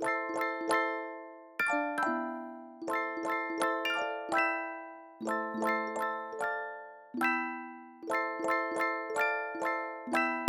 I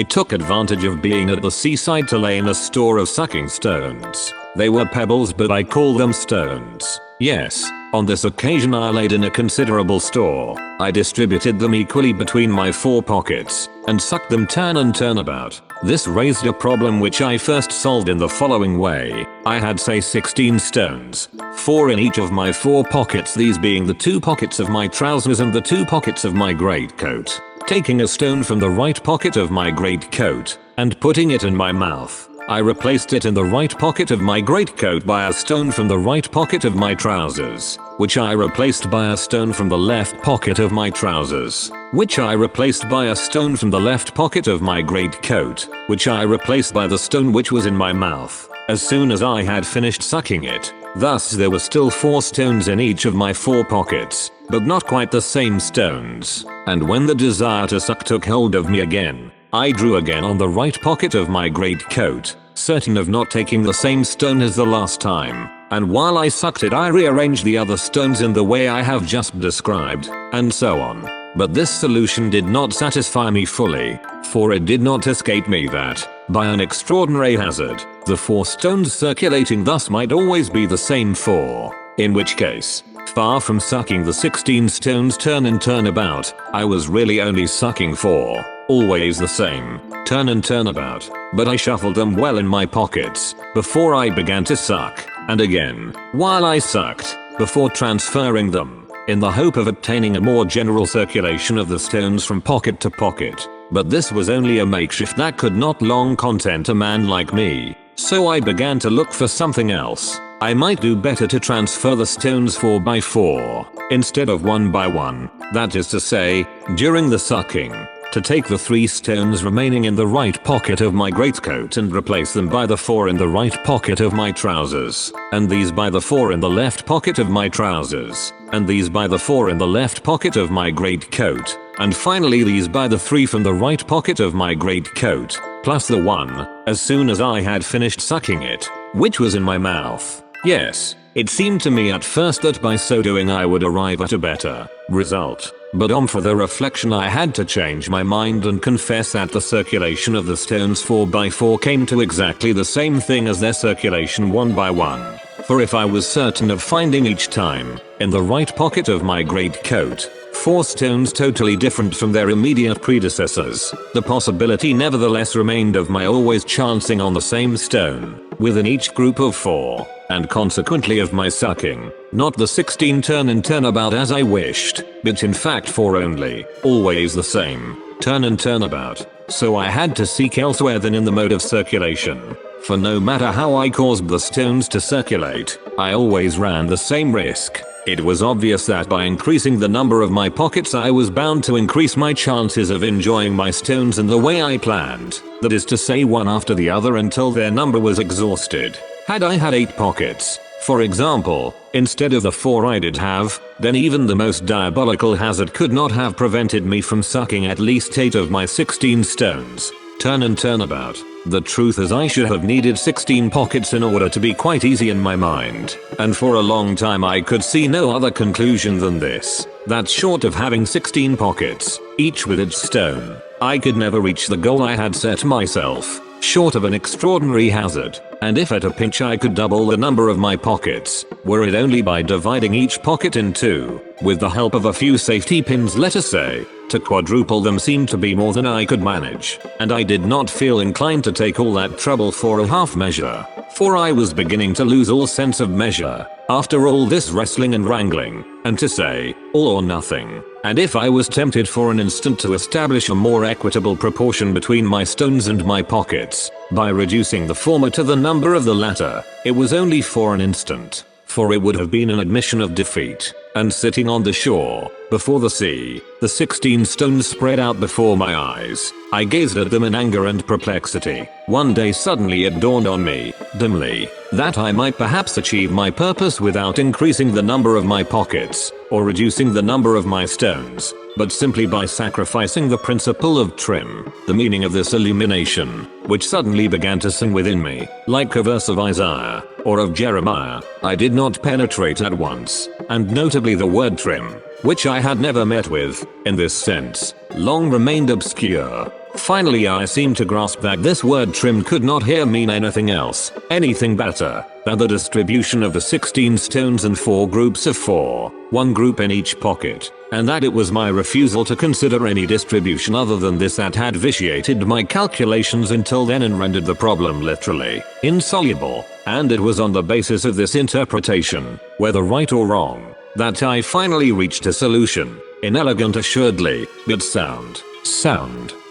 took advantage of being at the seaside to lay in a store of sucking stones. They were pebbles, but I call them stones. Yes, on this occasion I laid in a considerable store. I distributed them equally between my 4 pockets, and sucked them turn and turn about. This raised a problem which I first solved in the following way. I had say 16 stones, 4 in each of my 4 pockets, these being the 2 pockets of my trousers and the 2 pockets of my greatcoat. Taking a stone from the right pocket of my greatcoat, and putting it in my mouth, I replaced it in the right pocket of my greatcoat by a stone from the right pocket of my trousers, which I replaced by a stone from the left pocket of my trousers, which I replaced by a stone from the left pocket of my greatcoat, which I replaced by the stone which was in my mouth, as soon as I had finished sucking it. Thus there were still 4 stones in each of my 4 pockets, but not quite the same stones. And when the desire to suck took hold of me again, I drew again on the right pocket of my greatcoat, certain of not taking the same stone as the last time, and while I sucked it I rearranged the other stones in the way I have just described, and so on. But this solution did not satisfy me fully, for it did not escape me that, by an extraordinary hazard, the 4 stones circulating thus might always be the same 4, in which case, far from sucking the 16 stones turn and turn about, I was really only sucking 4, always the same, turn and turn about, but I shuffled them well in my pockets, before I began to suck, and again, while I sucked, before transferring them, in the hope of obtaining a more general circulation of the stones from pocket to pocket. But this was only a makeshift that could not long content a man like me, so I began to look for something else. I might do better to transfer the stones 4 by 4, instead of 1 by 1, that is to say, during the sucking, to take the 3 stones remaining in the right pocket of my greatcoat and replace them by the 4 in the right pocket of my trousers, and these by the 4 in the left pocket of my trousers, and these by the 4 in the left pocket of my greatcoat, and finally these by the 3 from the right pocket of my greatcoat, plus the 1, as soon as I had finished sucking it, which was in my mouth. Yes, it seemed to me at first that by so doing I would arrive at a better result. But on further reflection I had to change my mind and confess that the circulation of the stones 4 by 4 came to exactly the same thing as their circulation 1 by 1. For if I was certain of finding each time, in the right pocket of my greatcoat, 4 stones totally different from their immediate predecessors, the possibility nevertheless remained of my always chancing on the same stone, within each group of 4, and consequently of my sucking, not the 16 turn and turn about as I wished, but in fact 4 only, always the same, turn and turn about. So I had to seek elsewhere than in the mode of circulation, for no matter how I caused the stones to circulate, I always ran the same risk. It was obvious that by increasing the number of my pockets I was bound to increase my chances of enjoying my stones in the way I planned, that is to say one after the other until their number was exhausted. Had I had 8 pockets, for example, instead of the 4 I did have, then even the most diabolical hazard could not have prevented me from sucking at least 8 of my 16 stones, turn and turn about. The truth is I should have needed 16 pockets in order to be quite easy in my mind, and for a long time I could see no other conclusion than this, that short of having 16 pockets, each with its stone, I could never reach the goal I had set myself, short of an extraordinary hazard, and if at a pinch I could double the number of my pockets, were it only by dividing each pocket in 2, with the help of a few safety pins let us say, to quadruple them seemed to be more than I could manage, and I did not feel inclined to take all that trouble for a half measure, for I was beginning to lose all sense of measure, after all this wrestling and wrangling, and to say, all or nothing. And if I was tempted for an instant to establish a more equitable proportion between my stones and my pockets, by reducing the former to the number of the latter, it was only for an instant, for it would have been an admission of defeat, and sitting on the shore, before the sea, the 16 stones spread out before my eyes, I gazed at them in anger and perplexity. One day suddenly it dawned on me, dimly, that I might perhaps achieve my purpose without increasing the number of my pockets, or reducing the number of my stones, but simply by sacrificing the principle of trim. The meaning of this illumination, which suddenly began to sing within me, like a verse of Isaiah, or of Jeremiah, I did not penetrate at once, and notably the word trim, which I had never met with, in this sense, long remained obscure. Finally I seemed to grasp that this word trim could not here mean anything else, anything better, than the distribution of the 16 stones in 4 groups of 4, 1 group in each pocket, and that it was my refusal to consider any distribution other than this that had vitiated my calculations until then and rendered the problem literally insoluble, and it was on the basis of this interpretation, whether right or wrong, that I finally reached a solution, inelegant assuredly, but sound.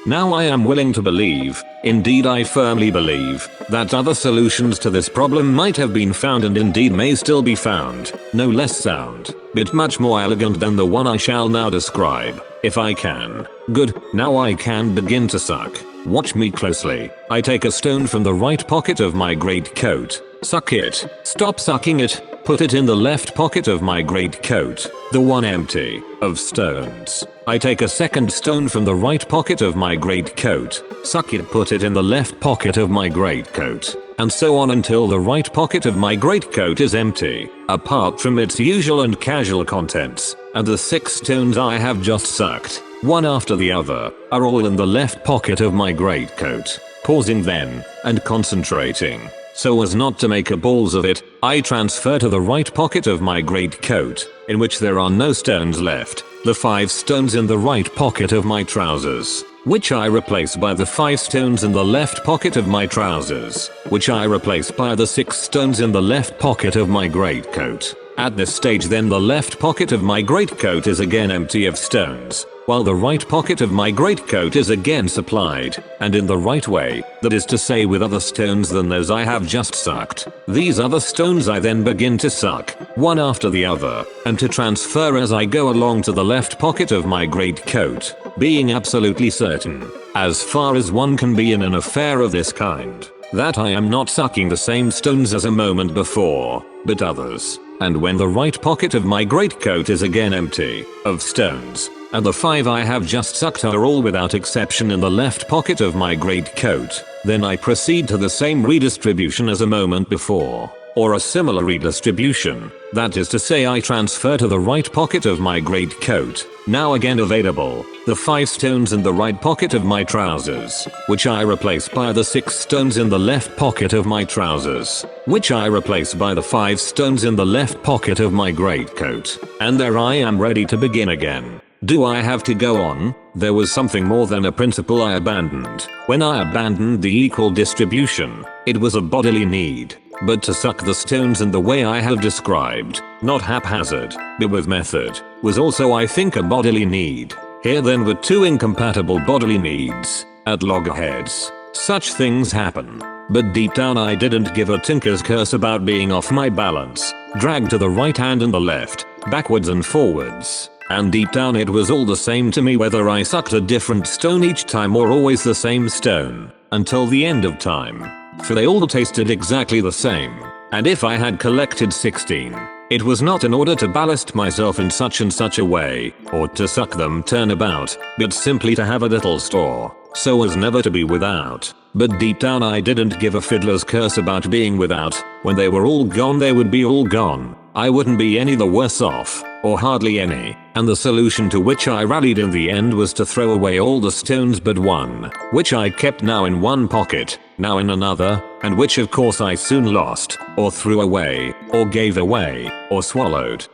Now I am willing to believe, indeed I firmly believe, that other solutions to this problem might have been found and indeed may still be found, no less sound, but much more elegant than the one I shall now describe, if I can. Good, now I can begin to suck. Watch me closely. I take a stone from the right pocket of my greatcoat, suck it, stop sucking it, put it in the left pocket of my greatcoat, the one empty of stones. I take a second stone from the right pocket of my greatcoat, suck it, put it in the left pocket of my greatcoat, and so on until the right pocket of my greatcoat is empty, apart from its usual and casual contents, and the 6 stones I have just sucked, one after the other, are all in the left pocket of my greatcoat. Pausing then, and concentrating, so as not to make a balls of it, I transfer to the right pocket of my greatcoat, in which there are no stones left, the 5 stones in the right pocket of my trousers, which I replace by the 5 stones in the left pocket of my trousers, which I replace by the 6 stones in the left pocket of my greatcoat. At this stage then the left pocket of my greatcoat is again empty of stones, while the right pocket of my greatcoat is again supplied, and in the right way, that is to say with other stones than those I have just sucked. These other stones I then begin to suck, one after the other, and to transfer as I go along to the left pocket of my greatcoat, being absolutely certain, as far as one can be in an affair of this kind, that I am not sucking the same stones as a moment before, but others. And when the right pocket of my greatcoat is again empty of stones, and the 5 I have just sucked are all without exception in the left pocket of my greatcoat, then I proceed to the same redistribution as a moment before, or a similar redistribution, that is to say I transfer to the right pocket of my greatcoat, now again available, the 5 stones in the right pocket of my trousers, which I replace by the 6 stones in the left pocket of my trousers, which I replace by the 5 stones in the left pocket of my greatcoat, and there I am ready to begin again. Do I have to go on? There was something more than a principle I abandoned. When I abandoned the equal distribution, it was a bodily need. But to suck the stones in the way I have described, not haphazard, but with method, was also I think a bodily need. Here then were 2 incompatible bodily needs, at loggerheads. Such things happen. But deep down I didn't give a tinker's curse about being off my balance, dragged to the right hand and the left, backwards and forwards. And deep down it was all the same to me whether I sucked a different stone each time or always the same stone, until the end of time. For they all tasted exactly the same. And if I had collected 16, it was not in order to ballast myself in such and such a way, or to suck them turnabout, but simply to have a little store, so as never to be without. But deep down I didn't give a fiddler's curse about being without. When they were all gone they would be all gone. I wouldn't be any the worse off, or hardly any, and the solution to which I rallied in the end was to throw away all the stones but one, which I kept now in one pocket, now in another, and which of course I soon lost, or threw away, or gave away, or swallowed.